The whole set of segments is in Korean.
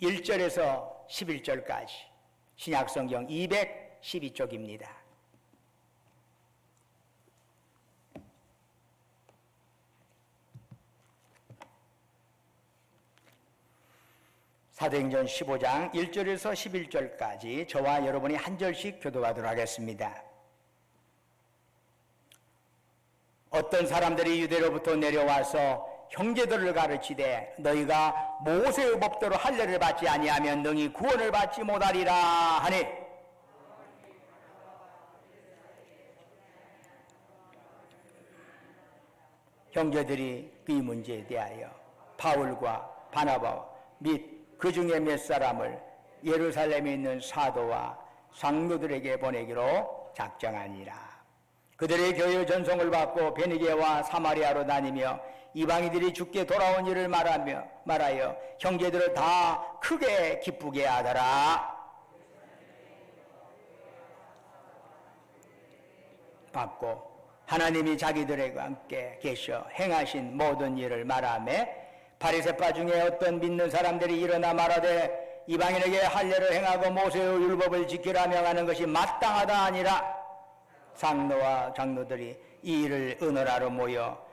1절에서 11절까지 신약성경 212쪽입니다. 사도행전 15장 1절에서 11절까지 저와 여러분이 한 절씩 교독하도록 하겠습니다. 어떤 사람들이 유대로부터 내려와서 형제들을 가르치되 너희가 모세의 법대로 할례를 받지 아니하면 능히 구원을 받지 못하리라 하니 형제들이 이 문제에 대하여 바울과 바나바와 및 그 중에 몇 사람을 예루살렘에 있는 사도와 장로들에게 보내기로 작정하니라. 그들의 교회 전송을 받고 베니게와 사마리아로 다니며 이방인들이 주께 돌아온 일을 말하여 형제들을 다 크게 기쁘게 하더라. 받고 하나님이 자기들과 함께 계셔 행하신 모든 일을 말하며 바리새파 중에 어떤 믿는 사람들이 일어나 말하되 이방인에게 할례를 행하고 모세의 율법을 지키라 명하는 것이 마땅하다 아니라 장로와 장로들이 이 일을 의논하러 모여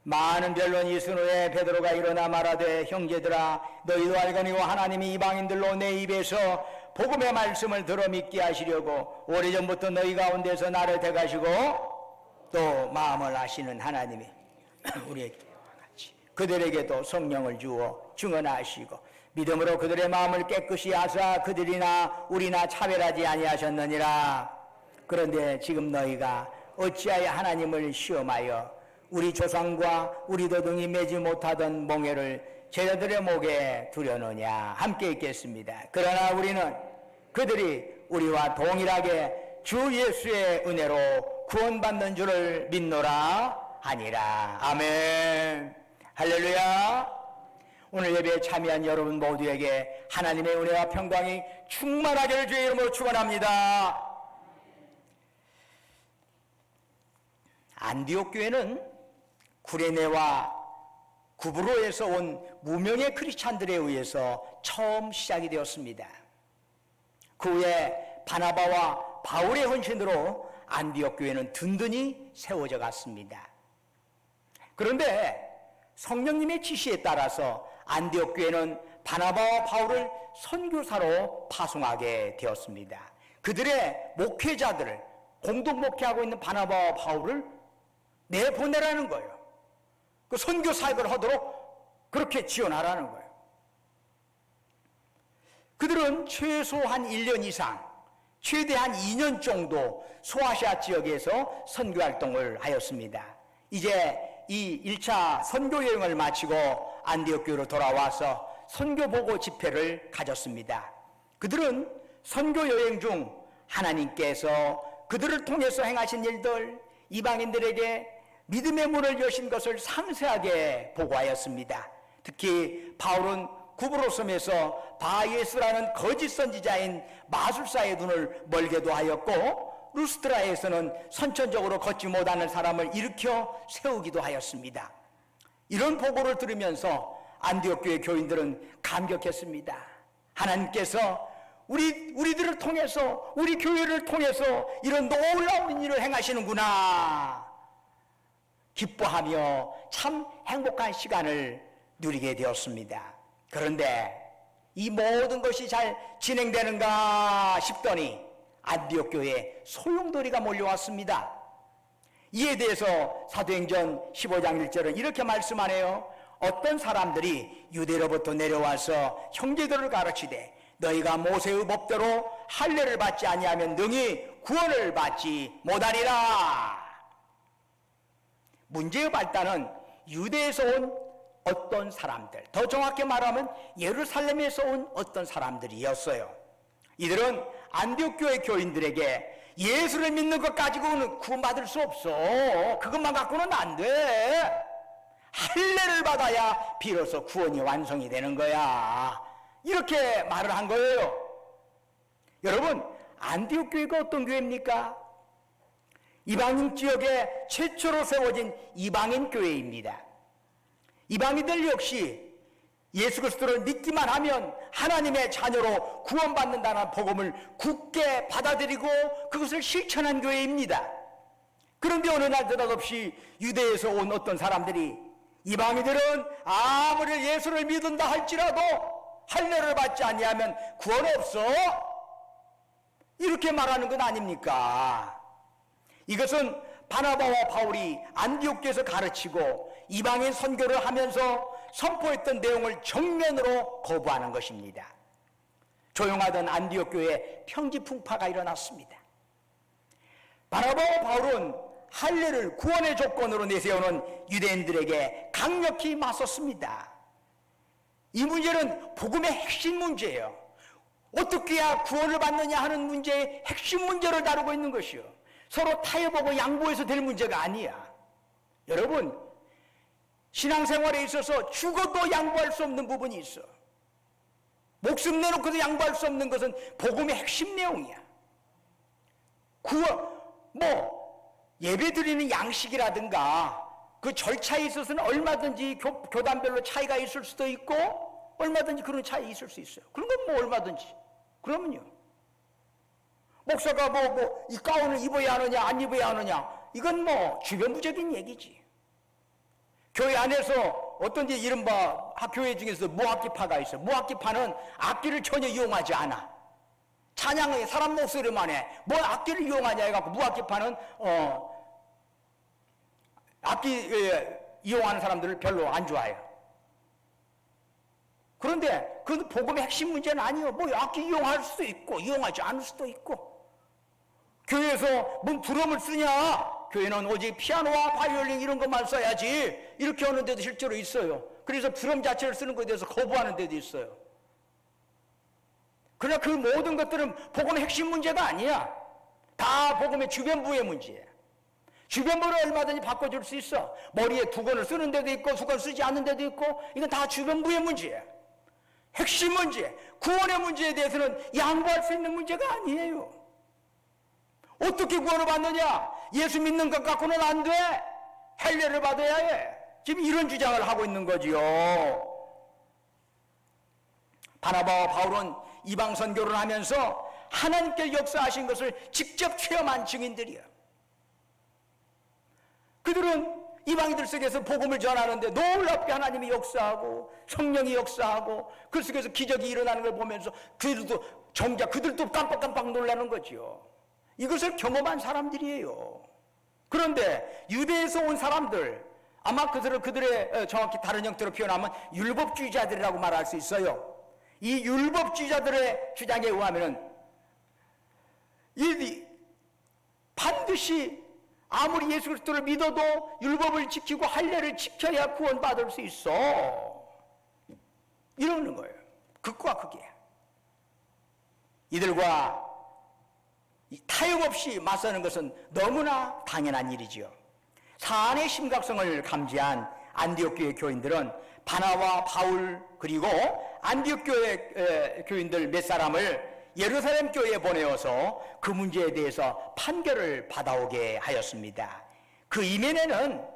많은 변론이 있은 후에 베드로가 일어나 말하되 형제들아 너희도 알거니와 하나님이 이방인들로 내 입에서 복음의 말씀을 들어 믿게 하시려고 오래전부터 너희 가운데서 나를 택하시고 또 마음을 아시는 하나님이 우리에게 그들에게도 성령을 주어 증언하시고 믿음으로 그들의 마음을 깨끗이 하사 그들이나 우리나 차별하지 아니하셨느니라. 그런데 지금 너희가 어찌하여 하나님을 시험하여 우리 조상과 우리도 등이 매지 못하던 몽해를 제자들의 목에 두려느냐. 함께 읽겠습니다. 그러나 우리는 그들이 우리와 동일하게 주 예수의 은혜로 구원받는 줄을 믿노라 하니라. 아멘. 할렐루야. 오늘 예배에 참여한 여러분 모두에게 하나님의 은혜와 평강이 충만하기를 주의 이름으로 축원합니다. 안디옥 교회는 구레네와 구브로에서 온 무명의 크리스찬들에 의해서 처음 시작이 되었습니다. 그 후에 바나바와 바울의 헌신으로 안디옥 교회는 든든히 세워져 갔습니다. 그런데 성령님의 지시에 따라서 안디옥 교회는 바나바와 바울을 선교사로 파송하게 되었습니다. 그들의 목회자들을 공동 목회하고 있는 바나바와 바울을 내보내라는 거예요. 그 선교 사역을 하도록 그렇게 지원하라는 거예요. 그들은 최소한 1년 이상, 최대한 2년 정도 소아시아 지역에서 선교 활동을 하였습니다. 이제 이 1차 선교 여행을 마치고 안디옥 교회로 돌아와서 선교 보고 집회를 가졌습니다. 그들은 선교 여행 중 하나님께서 그들을 통해서 행하신 일들, 이방인들에게 믿음의 문을 여신 것을 상세하게 보고하였습니다. 특히 바울은 구브로섬에서 바예스라는 거짓 선지자인 마술사의 눈을 멀게도 하였고 루스트라에서는 선천적으로 걷지 못하는 사람을 일으켜 세우기도 하였습니다. 이런 보고를 들으면서 안디옥 교회 교인들은 감격했습니다. 하나님께서 우리들을 통해서, 우리 교회를 통해서 이런 놀라운 일을 행하시는구나 기뻐하며 참 행복한 시간을 누리게 되었습니다. 그런데 이 모든 것이 잘 진행되는가 싶더니 안디옥 교회에 소용돌이가 몰려왔습니다. 이에 대해서 사도행전 15장 1절은 이렇게 말씀하네요. 어떤 사람들이 유대로부터 내려와서 형제들을 가르치되 너희가 모세의 법대로 할례를 받지 아니하면 능히 구원을 받지 못하리라. 문제의 발단은 유대에서 온 어떤 사람들, 더 정확히 말하면 예루살렘에서 온 어떤 사람들이었어요. 이들은 안디옥 교회 교인들에게 예수를 믿는 것 가지고는 구원받을 수 없어. 그것만 갖고는 안 돼. 할례를 받아야 비로소 구원이 완성이 되는 거야. 이렇게 말을 한 거예요. 여러분, 안디옥 교회가 어떤 교회입니까? 이방인 지역에 최초로 세워진 이방인 교회입니다. 이방인들 역시 예수 그리스도를 믿기만 하면 하나님의 자녀로 구원받는다는 복음을 굳게 받아들이고 그것을 실천한 교회입니다. 그런데 어느 날 느닷없이 유대에서 온 어떤 사람들이 이방인들은 아무리 예수를 믿는다 할지라도 할례를 받지 아니하면 구원 없어, 이렇게 말하는 건 아닙니까? 이것은 바나바와 바울이 안디옥교에서 가르치고 이방인 선교를 하면서 선포했던 내용을 정면으로 거부하는 것입니다. 조용하던 안디옥교에 평지풍파가 일어났습니다. 바나바와 바울은 할례를 구원의 조건으로 내세우는 유대인들에게 강력히 맞섰습니다. 이 문제는 복음의 핵심 문제예요. 어떻게 해야 구원을 받느냐 하는 문제의 핵심 문제를 다루고 있는 것이요, 서로 타협하고 양보해서 될 문제가 아니야. 여러분, 신앙생활에 있어서 죽어도 양보할 수 없는 부분이 있어. 목숨 내놓고도 양보할 수 없는 것은 복음의 핵심 내용이야. 예배 드리는 양식이라든가 그 절차에 있어서는 얼마든지 교단별로 차이가 있을 수도 있고 얼마든지 그런 차이 있을 수 있어요. 그런 건 얼마든지. 그러면요, 목사가 이 가운을 입어야 하느냐 안 입어야 하느냐, 이건 주변부적인 얘기지. 교회 안에서 어떤지 이른바 교회 중에서 무악기파가 있어. 무악기파는 악기를 전혀 이용하지 않아. 찬양에 사람 목소리만 해. 악기를 이용하냐 해갖고 무악기파는 악기 이용하는 사람들을 별로 안 좋아해요. 그런데 그건 복음의 핵심 문제는 아니에요. 악기 이용할 수도 있고 이용하지 않을 수도 있고. 교회에서 드럼을 쓰냐? 교회는 오직 피아노와 바이올린 이런 것만 써야지, 이렇게 하는 데도 실제로 있어요. 그래서 드럼 자체를 쓰는 것에 대해서 거부하는 데도 있어요. 그러나 그 모든 것들은 복음의 핵심 문제가 아니야. 다 복음의 주변부의 문제야. 주변부를 얼마든지 바꿔줄 수 있어. 머리에 두건을 쓰는 데도 있고 두건 쓰지 않는 데도 있고, 이건 다 주변부의 문제야. 핵심 문제, 구원의 문제에 대해서는 양보할 수 있는 문제가 아니에요. 어떻게 구원을 받느냐? 예수 믿는 것 갖고는 안 돼. 할례를 받아야 해. 지금 이런 주장을 하고 있는 거지요. 바나바와 바울은 이방 선교를 하면서 하나님께 역사하신 것을 직접 체험한 증인들이야. 그들은 이방인들 속에서 복음을 전하는데 놀랍게 하나님이 역사하고 성령이 역사하고 그 속에서 기적이 일어나는 걸 보면서 그들도 깜빡깜빡 놀라는 거지요. 이것을 경험한 사람들이에요. 그런데 유대에서 온 사람들, 아마 그들의 정확히 다른 형태로 표현하면 율법주의자들이라고 말할 수 있어요. 이 율법주의자들의 주장에 의하면 반드시 아무리 예수 그리스도를 믿어도 율법을 지키고 할례를 지켜야 구원받을 수 있어, 이러는 거예요. 극과 극이에요. 이들과 타협 없이 맞서는 것은 너무나 당연한 일이지요. 사안의 심각성을 감지한 안디옥 교회 교인들은 바나와 바울 그리고 안디옥 교회 교인들 몇 사람을 예루살렘 교회에 보내어서 그 문제에 대해서 판결을 받아오게 하였습니다. 그 이면에는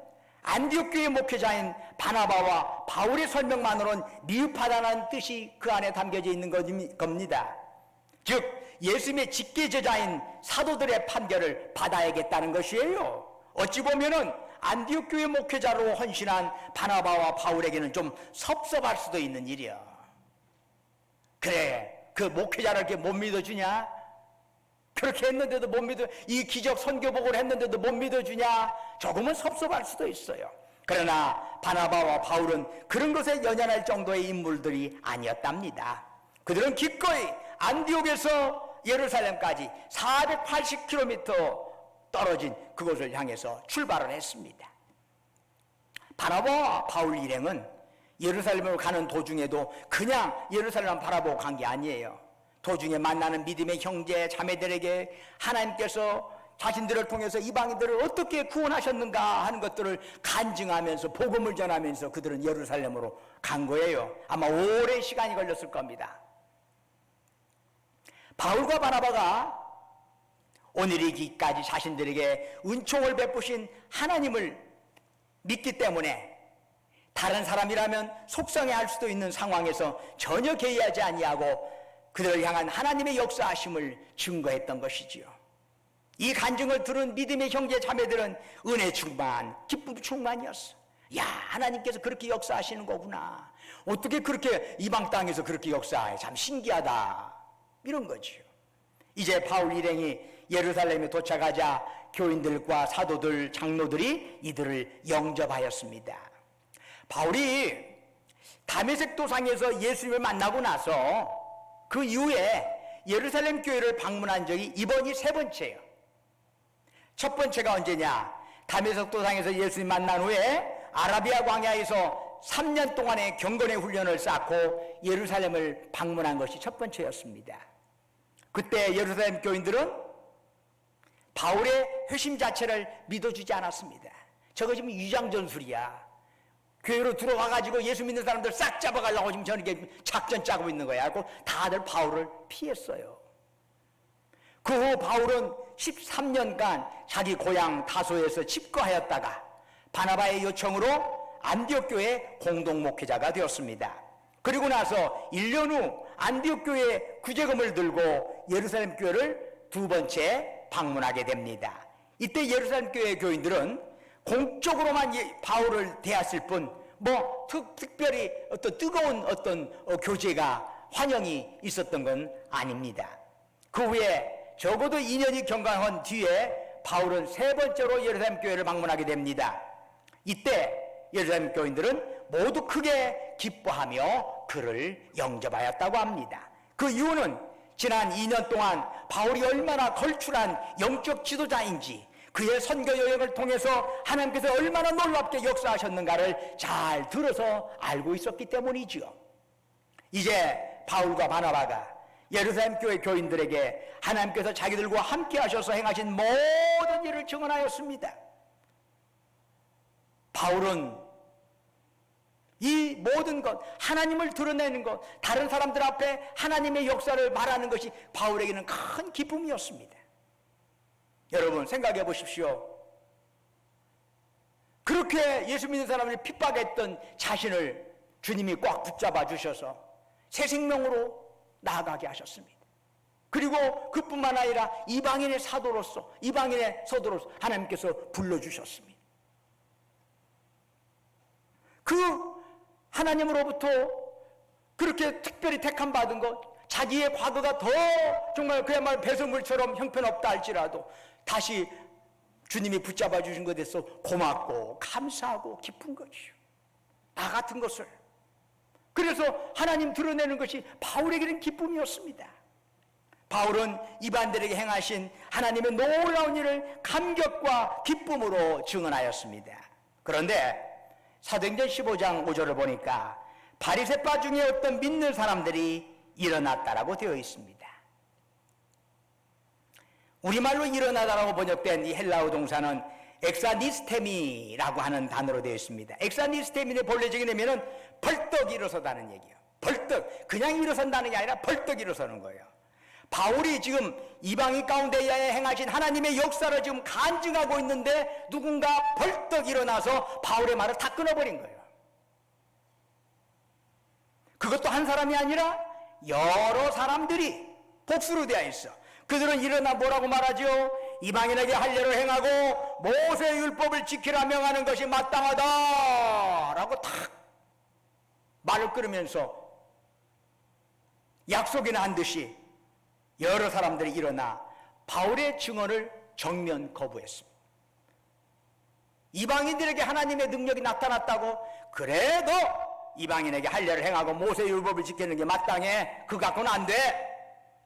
안디옥 교회 목회자인 바나바와 바울의 설명만으로는 미흡하다는 뜻이 그 안에 담겨져 있는 겁니다. 즉 예수님의 직계 제자인 사도들의 판결을 받아야겠다는 것이에요. 어찌 보면은 안디옥 교회 목회자로 헌신한 바나바와 바울에게는 좀 섭섭할 수도 있는 일이야. 그래, 그 목회자를 이렇게 못 믿어주냐? 그렇게 했는데도 못 믿어, 이 기적 선교복을 했는데도 못 믿어주냐? 조금은 섭섭할 수도 있어요. 그러나 바나바와 바울은 그런 것에 연연할 정도의 인물들이 아니었답니다. 그들은 기꺼이 안디옥에서 예루살렘까지 480km 떨어진 그곳을 향해서 출발을 했습니다. 바나바와 바울 일행은 예루살렘으로 가는 도중에도 그냥 예루살렘 바라보고 간 게 아니에요. 도중에 만나는 믿음의 형제 자매들에게 하나님께서 자신들을 통해서 이방인들을 어떻게 구원하셨는가 하는 것들을 간증하면서 복음을 전하면서 그들은 예루살렘으로 간 거예요. 아마 오랜 시간이 걸렸을 겁니다. 바울과 바나바가 오늘이기까지 자신들에게 은총을 베푸신 하나님을 믿기 때문에 다른 사람이라면 속상해할 수도 있는 상황에서 전혀 개의하지 아니하고 그들을 향한 하나님의 역사하심을 증거했던 것이지요. 이 간증을 들은 믿음의 형제 자매들은 은혜 충만, 기쁨 충만이었어. 야, 하나님께서 그렇게 역사하시는 거구나. 어떻게 그렇게 이방 땅에서 그렇게 역사해? 참 신기하다. 이런 거지요. 이제 바울 일행이 예루살렘에 도착하자 교인들과 사도들, 장로들이 이들을 영접하였습니다. 바울이 다메섹 도상에서 예수님을 만나고 나서 그 이후에 예루살렘 교회를 방문한 적이 이번이 세 번째예요. 첫 번째가 언제냐? 다메섹 도상에서 예수님 만난 후에 아라비아 광야에서 3년 동안의 경건의 훈련을 쌓고 예루살렘을 방문한 것이 첫 번째였습니다. 그때 예루살렘 교인들은 바울의 회심 자체를 믿어주지 않았습니다. 저거 지금 위장전술이야. 교회로 들어와가지고 예수 믿는 사람들 싹 잡아가려고 지금 저렇게 작전 짜고 있는 거야. 하고 다들 바울을 피했어요. 그 후 바울은 13년간 자기 고향 다소에서 집거하였다가 바나바의 요청으로 안디옥 교회 공동 목회자가 되었습니다. 그리고 나서 1년 후 안디옥 교회 구제금을 들고 예루살렘 교회를 두 번째 방문하게 됩니다. 이때 예루살렘 교회 교인들은 공적으로만 바울을 대했을 뿐 특별히 어떤 뜨거운 어떤 교제가 환영이 있었던 건 아닙니다. 그 후에 적어도 2년이 경과한 뒤에 바울은 세 번째로 예루살렘 교회를 방문하게 됩니다. 이때 예루살렘 교인들은 모두 크게 기뻐하며 그를 영접하였다고 합니다. 그 이유는 지난 2년 동안 바울이 얼마나 걸출한 영적 지도자인지 그의 선교 여행을 통해서 하나님께서 얼마나 놀랍게 역사하셨는가를 잘 들어서 알고 있었기 때문이지요. 이제 바울과 바나바가 예루살렘 교회 교인들에게 하나님께서 자기들과 함께 하셔서 행하신 모든 일을 증언하였습니다. 바울은 이 모든 것, 하나님을 드러내는 것, 다른 사람들 앞에 하나님의 역사를 말하는 것이 바울에게는 큰 기쁨이었습니다. 여러분 생각해 보십시오. 그렇게 예수 믿는 사람을 핍박했던 자신을 주님이 꽉 붙잡아 주셔서 새 생명으로 나아가게 하셨습니다. 그리고 그뿐만 아니라 이방인의 사도로서, 이방인의 서도로서 하나님께서 불러주셨습니다. 그 하나님으로부터 그렇게 특별히 택함 받은 것, 자기의 과거가 더 정말 그야말로 배설물처럼 형편없다 할지라도 다시 주님이 붙잡아 주신 것에 대해서 고맙고 감사하고 기쁜 것이요. 나 같은 것을. 그래서 하나님 드러내는 것이 바울에게는 기쁨이었습니다. 바울은 이방인들에게 행하신 하나님의 놀라운 일을 감격과 기쁨으로 증언하였습니다. 그런데 사도행전 15장 5절을 보니까 바리새파 중에 어떤 믿는 사람들이 일어났다라고 되어 있습니다. 우리말로 일어나다라고 번역된 이 헬라어 동사는 엑사니스테미라고 하는 단어로 되어 있습니다. 엑사니스테미의 본래적인 의미는 벌떡 일어서다는 얘기예요. 벌떡, 그냥 일어선다는 게 아니라 벌떡 일어서는 거예요. 바울이 지금 이방인 가운데 행하신 하나님의 역사를 지금 간증하고 있는데 누군가 벌떡 일어나서 바울의 말을 다 끊어버린 거예요. 그것도 한 사람이 아니라 여러 사람들이 복수로 되어 있어. 그들은 일어나 뭐라고 말하죠? 이방인에게 할례를 행하고 모세의 율법을 지키라 명하는 것이 마땅하다 라고 탁 말을 끊으면서 약속이나 한 듯이 여러 사람들이 일어나 바울의 증언을 정면 거부했습니다. 이방인들에게 하나님의 능력이 나타났다고 그래도 이방인에게 할례를 행하고 모세의 율법을 지키는 게 마땅해. 그 갖고는 안 돼.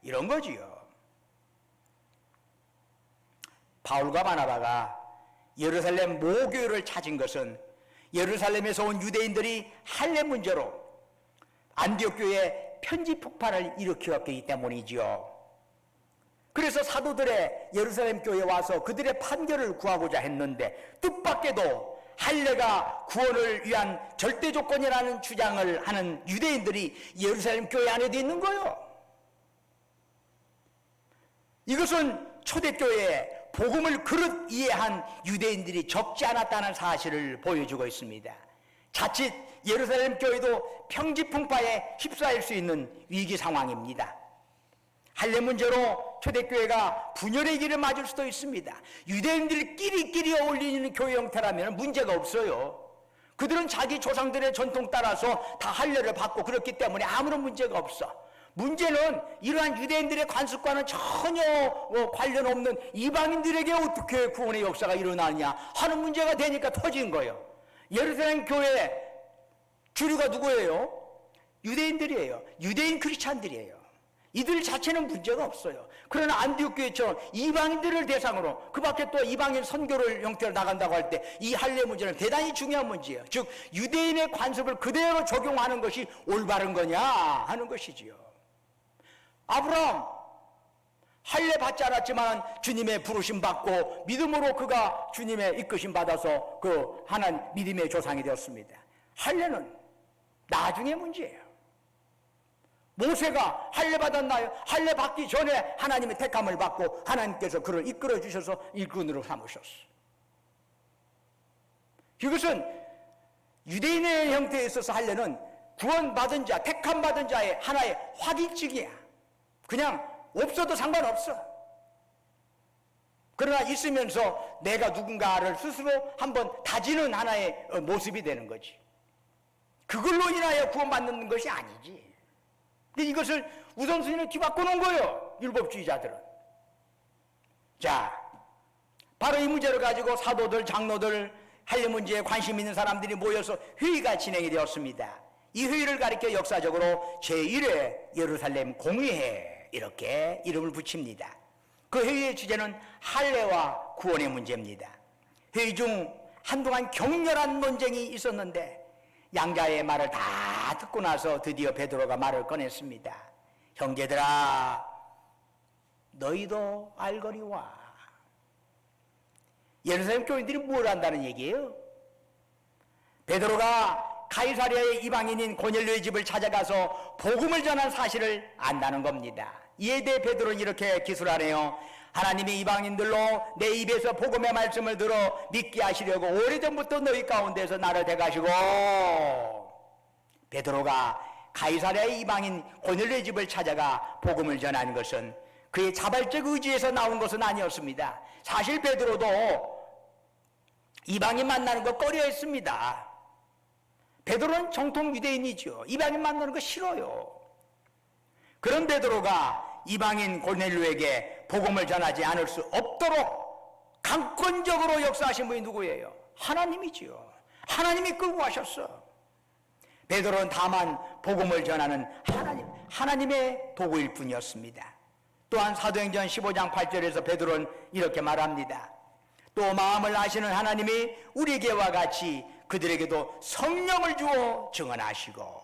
이런 거지요. 바울과 바나바가 예루살렘 모교회를 찾은 것은 예루살렘에서 온 유대인들이 할례 문제로 안디옥 교회에 편지 폭발을 일으켰기 때문이지요. 그래서 사도들의 예루살렘 교회에 와서 그들의 판결을 구하고자 했는데 뜻밖에도 할례가 구원을 위한 절대 조건이라는 주장을 하는 유대인들이 예루살렘 교회 안에도 있는 거예요. 이것은 초대교회에 복음을 그릇 이해한 유대인들이 적지 않았다는 사실을 보여주고 있습니다. 자칫 예루살렘 교회도 평지풍파에 휩싸일 수 있는 위기 상황입니다. 할례 문제로 초대교회가 분열의 길을 맞을 수도 있습니다. 유대인들끼리 어울리는 교회 형태라면 문제가 없어요. 그들은 자기 조상들의 전통 따라서 다 할례를 받고 그렇기 때문에 아무런 문제가 없어. 문제는 이러한 유대인들의 관습과는 전혀 관련 없는 이방인들에게 어떻게 구원의 역사가 일어나느냐 하는 문제가 되니까 터진 거예요. 예루살렘 교회 주류가 누구예요? 유대인들이에요. 유대인 크리스찬들이에요. 이들 자체는 문제가 없어요. 그러나 안디옥 교회처럼 이방인들을 대상으로 그 밖에 또 이방인 선교를 형태로 나간다고 할 때 이 할례 문제는 대단히 중요한 문제예요. 즉 유대인의 관습을 그대로 적용하는 것이 올바른 거냐 하는 것이지요. 아브라함 할례 받지 않았지만 주님의 부르심 받고 믿음으로 그가 주님의 이끄심 받아서 그 하나님 믿음의 조상이 되었습니다. 할례는 나중의 문제예요. 모세가 할례 받았나요? 할례 받기 전에 하나님의 택함을 받고 하나님께서 그를 이끌어 주셔서 일꾼으로 삼으셨어. 이것은 유대인의 형태에 있어서 할례는 구원받은 자, 택함 받은 자의 하나의 확인증이야. 그냥 없어도 상관없어. 그러나 있으면서 내가 누군가를 스스로 한번 다지는 하나의 모습이 되는 거지. 그걸로 인하여 구원받는 것이 아니지. 근데 이것을 우선순위를 뒤바꿔 놓은 거예요, 율법주의자들은. 자, 바로 이 문제를 가지고 사도들, 장로들, 할례 문제에 관심 있는 사람들이 모여서 회의가 진행이 되었습니다. 이 회의를 가리켜 역사적으로 제1회 예루살렘 공의회 이렇게 이름을 붙입니다. 그 회의의 주제는 할례와 구원의 문제입니다. 회의 중 한동안 격렬한 논쟁이 있었는데 양자의 말을 다 듣고 나서 드디어 베드로가 말을 꺼냈습니다. 형제들아, 너희도 알거니와. 예루살렘 교인들이 뭘 안다는 얘기예요? 베드로가 가이사랴의 이방인인 고넬료의 집을 찾아가서 복음을 전한 사실을 안다는 겁니다. 이에 대해 베드로는 이렇게 기술하네요. 하나님이 이방인들로 내 입에서 복음의 말씀을 들어 믿게 하시려고 오래전부터 너희 가운데서 나를 대가시고. 베드로가 가이사랴의 이방인 고넬료의 집을 찾아가 복음을 전하는 것은 그의 자발적 의지에서 나온 것은 아니었습니다. 사실 베드로도 이방인 만나는 거 꺼려했습니다. 베드로는 정통 유대인이죠. 이방인 만나는 거 싫어요. 그런 베드로가 이방인 고넬료에게 복음을 전하지 않을 수 없도록 강권적으로 역사하신 분이 누구예요? 하나님이지요. 하나님이 끌고 가셨어. 베드로는 다만 복음을 전하는 하나님의 도구일 뿐이었습니다. 또한 사도행전 15장 8절에서 베드로는 이렇게 말합니다. 또 마음을 아시는 하나님이 우리에게와 같이 그들에게도 성령을 주어 증언하시고.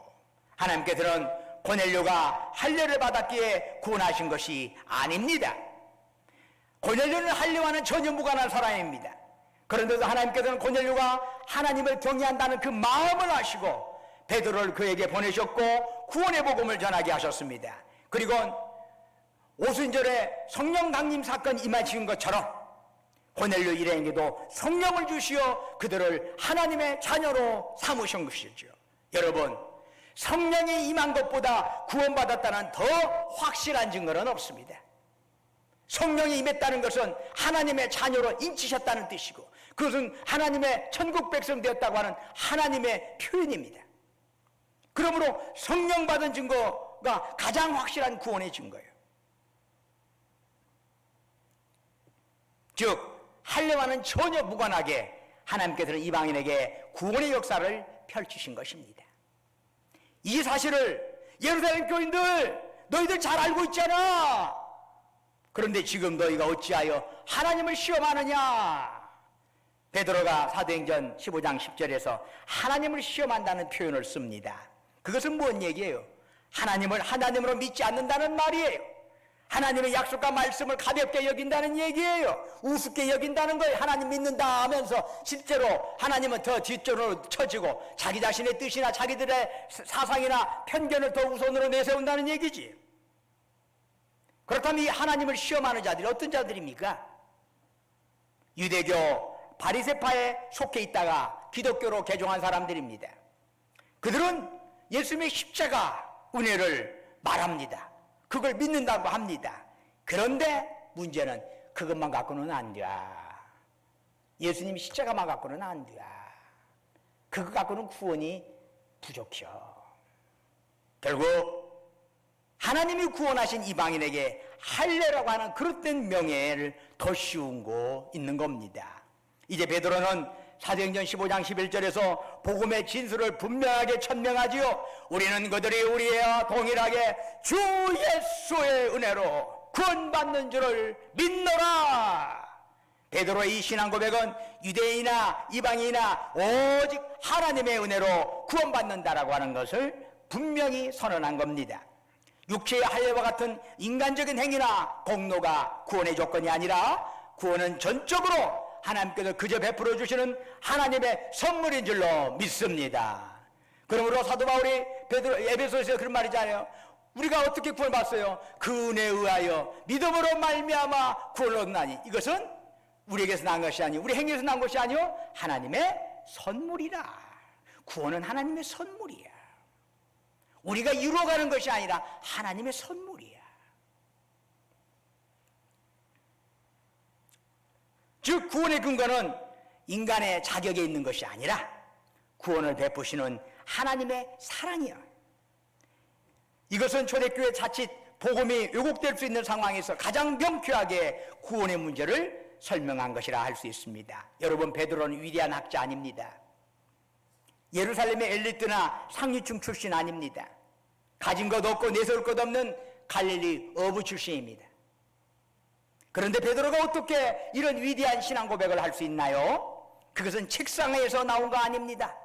하나님께서는 고넬료가 할례를 받았기에 구원하신 것이 아닙니다. 고넬료는 할례와는 전혀 무관한 사람입니다. 그런데도 하나님께서는 고넬료가 하나님을 경외한다는 그 마음을 아시고 베드로를 그에게 보내셨고 구원의 복음을 전하게 하셨습니다. 그리고 오순절에 성령 강림 사건 임하신 것처럼 고넬료 일행에게도 성령을 주시어 그들을 하나님의 자녀로 삼으신 것이죠. 여러분, 성령이 임한 것보다 구원받았다는 더 확실한 증거는 없습니다. 성령이 임했다는 것은 하나님의 자녀로 인치셨다는 뜻이고 그것은 하나님의 천국 백성 되었다고 하는 하나님의 표현입니다. 그러므로 성령 받은 증거가 가장 확실한 구원의 증거예요. 즉 할례와는 전혀 무관하게 하나님께서는 이방인에게 구원의 역사를 펼치신 것입니다. 이 사실을 예루살렘 교인들 너희들 잘 알고 있잖아. 그런데 지금 너희가 어찌하여 하나님을 시험하느냐. 베드로가 사도행전 15장 10절에서 하나님을 시험한다는 표현을 씁니다. 그것은 뭔 얘기예요? 하나님을 하나님으로 믿지 않는다는 말이에요. 하나님의 약속과 말씀을 가볍게 여긴다는 얘기예요. 우습게 여긴다는 거예요. 하나님 믿는다 하면서 실제로 하나님은 더 뒷전으로 쳐지고 자기 자신의 뜻이나 자기들의 사상이나 편견을 더 우선으로 내세운다는 얘기지. 그렇다면 이 하나님을 시험하는 자들이 어떤 자들입니까? 유대교 바리새파에 속해 있다가 기독교로 개종한 사람들입니다. 그들은 예수님의 십자가 은혜를 말합니다. 그걸 믿는다고 합니다. 그런데 문제는 그것만 갖고는 안 돼. 예수님 십자가만 갖고는 안 돼. 그거 갖고는 구원이 부족해요. 결국 하나님이 구원하신 이방인에게 할례라고 하는 그릇된 명예를 더 씌우고 있는 겁니다. 이제 베드로는 사도행전 15장 11절에서 복음의 진술을 분명하게 천명하지요. 우리는 그들이 우리와 동일하게 주 예수의 은혜로 구원받는 줄을 믿노라. 베드로의 이 신앙 고백은 유대인이나 이방인이나 오직 하나님의 은혜로 구원받는다라고 하는 것을 분명히 선언한 겁니다. 육체의 할례와 같은 인간적인 행위나 공로가 구원의 조건이 아니라 구원은 전적으로 하나님께서 그저 베풀어 주시는 하나님의 선물인 줄로 믿습니다. 그러므로 사도 바울이 에베소서에서 그런 말이잖아요. 우리가 어떻게 구원받았어요? 그 은혜에 의하여 믿음으로 말미암아 구원을 얻나니 이것은 우리에게서 난 것이 아니요 우리 행위에서 난 것이 아니요 하나님의 선물이라. 구원은 하나님의 선물이야. 우리가 이루어가는 것이 아니라 하나님의 선물이야. 즉 구원의 근거는 인간의 자격에 있는 것이 아니라 구원을 베푸시는 하나님의 사랑이야. 이것은 초대교회 자칫 복음이 왜곡될 수 있는 상황에서 가장 명쾌하게 구원의 문제를 설명한 것이라 할 수 있습니다. 여러분, 베드로는 위대한 학자 아닙니다. 예루살렘의 엘리트나 상류층 출신 아닙니다. 가진 것 없고 내세울 것 없는 갈릴리 어부 출신입니다. 그런데 베드로가 어떻게 이런 위대한 신앙 고백을 할 수 있나요? 그것은 책상에서 나온 거 아닙니다.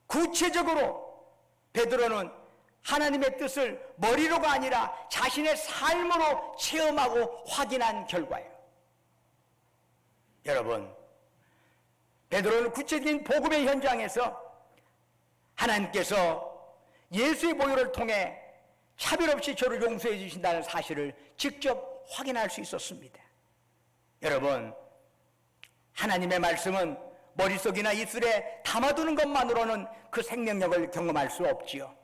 구체적으로 베드로는 하나님의 뜻을 머리로가 아니라 자신의 삶으로 체험하고 확인한 결과예요. 여러분, 베드로는 구체적인 복음의 현장에서 하나님께서 예수의 보혈을 통해 차별 없이 저를 용서해 주신다는 사실을 직접 확인할 수 있었습니다. 여러분, 하나님의 말씀은 머릿속이나 입술에 담아두는 것만으로는 그 생명력을 경험할 수 없지요.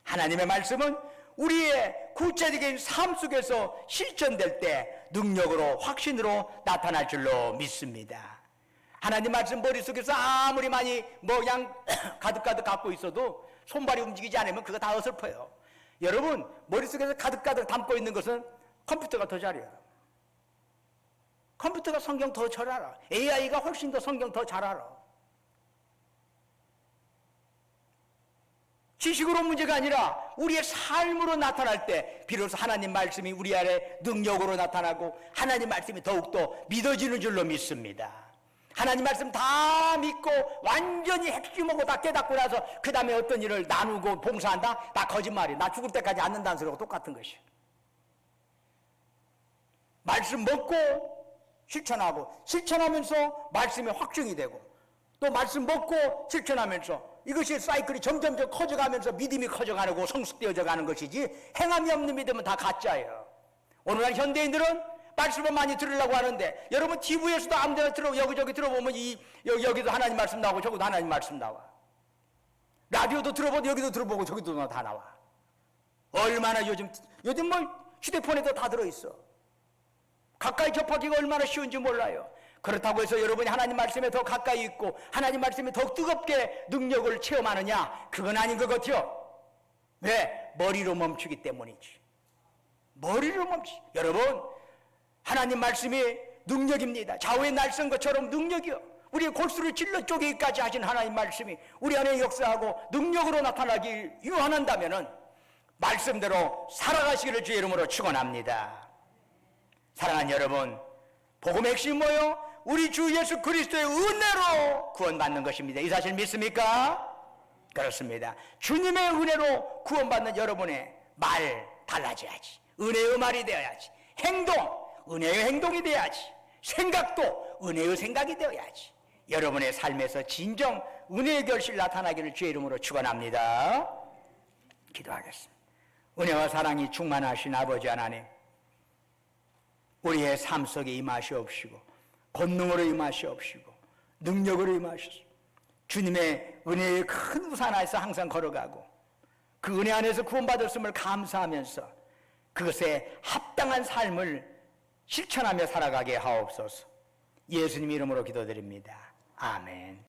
하나님의 말씀은 우리의 구체적인 삶 속에서 실천될 때 능력으로 확신으로 나타날 줄로 믿습니다. 하나님 말씀 머릿속에서 아무리 많이 그냥 가득가득 갖고 있어도 손발이 움직이지 않으면 그거 다 어설퍼요. 여러분, 머릿속에서 가득가득 담고 있는 것은 컴퓨터가 더 잘해요. 컴퓨터가 성경 더 잘 알아. AI가 훨씬 더 성경 더 잘 알아. 지식으로 문제가 아니라 우리의 삶으로 나타날 때 비로소 하나님 말씀이 우리 안에 능력으로 나타나고 하나님 말씀이 더욱더 믿어지는 줄로 믿습니다. 하나님 말씀 다 믿고 완전히 핵심하고 다 깨닫고 나서 그 다음에 어떤 일을 나누고 봉사한다? 나 거짓말이야. 나 죽을 때까지 않는다는 소리하고 똑같은 것이야. 말씀 먹고 실천하고 실천하면서 말씀이 확증이 되고 또 말씀 먹고 실천하면서 이것이 사이클이 점점 커져가면서 믿음이 커져가고 성숙되어져 가는 것이지 행함이 없는 믿음은 다 가짜예요. 오늘날 현대인들은 말씀을 많이 들으려고 하는데 여러분 TV에서도 아무데나 여기저기 들어보면 여기도 하나님 말씀 나오고 저기도 하나님 말씀 나와. 라디오도 들어보고 여기도 들어보고 저기도 다 나와. 얼마나 요즘 뭐 휴대폰에도 다 들어있어. 가까이 접하기가 얼마나 쉬운지 몰라요. 그렇다고 해서 여러분이 하나님 말씀에 더 가까이 있고 하나님 말씀에 더 뜨겁게 능력을 체험하느냐? 그건 아닌 것 같아요. 왜? 머리로 멈추기 때문이지. 머리로 멈추기. 여러분, 하나님 말씀이 능력입니다. 좌우의 날선 것처럼 능력이요. 우리의 골수를 찔러 쪼개기까지 하신 하나님 말씀이 우리 안에 역사하고 능력으로 나타나기 유한한다면은 말씀대로 살아가시기를 주의 이름으로 축원합니다. 사랑하는 여러분, 복음의 핵심이 뭐예요? 우리 주 예수 그리스도의 은혜로 구원받는 것입니다. 이 사실 믿습니까? 그렇습니다. 주님의 은혜로 구원받는 여러분의 말 달라져야지. 은혜의 말이 되어야지. 행동, 은혜의 행동이 되어야지. 생각도 은혜의 생각이 되어야지. 여러분의 삶에서 진정 은혜의 결실 나타나기를 주의 이름으로 축원합니다. 기도하겠습니다. 은혜와 사랑이 충만하신 아버지 하나님, 우리의 삶 속에 임하시옵시고 권능으로 임하시옵시고 능력으로 임하시옵시고 주님의 은혜의 큰 우산 아래서 항상 걸어가고 그 은혜 안에서 구원받았음을 감사하면서 그것에 합당한 삶을 실천하며 살아가게 하옵소서. 예수님 이름으로 기도드립니다. 아멘.